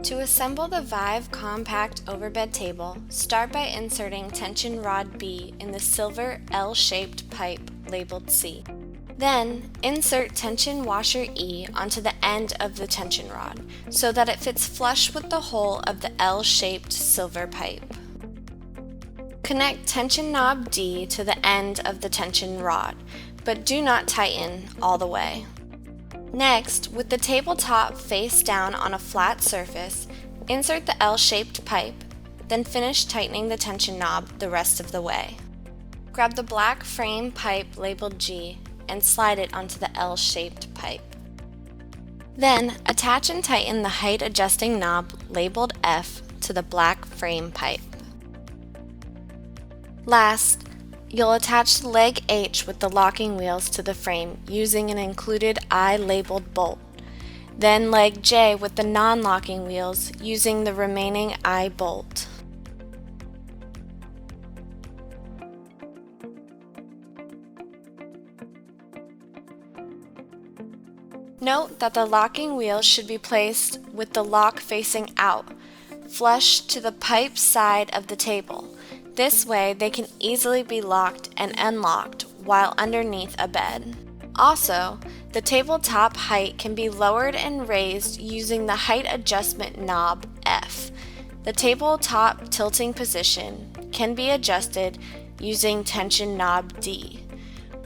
To assemble the Vive Compact Overbed Table, start by inserting tension rod B in the silver L-shaped pipe labeled C. Then, insert tension washer E onto the end of the tension rod so that it fits flush with the hole of the L-shaped silver pipe. Connect tension knob D to the end of the tension rod, but do not tighten all the way. Next, with the tabletop face down on a flat surface, insert the L-shaped pipe, then finish tightening the tension knob the rest of the way. Grab the black frame pipe labeled G and slide it onto the L-shaped pipe. Then, attach and tighten the height adjusting knob labeled F to the black frame pipe. Last, you'll attach leg H with the locking wheels to the frame using an included I labeled bolt. Then leg J with the non-locking wheels using the remaining I bolt. Note that the locking wheels should be placed with the lock facing out, flush to the pipe side of the table. This way they can easily be locked and unlocked while underneath a bed. Also, the tabletop height can be lowered and raised using the height adjustment knob F. The tabletop tilting position can be adjusted using tension knob D,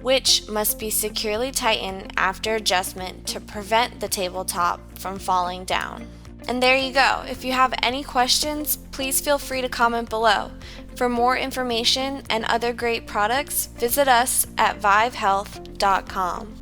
which must be securely tightened after adjustment to prevent the tabletop from falling down. And there you go. If you have any questions, please feel free to comment below. For more information and other great products, visit us at vivehealth.com.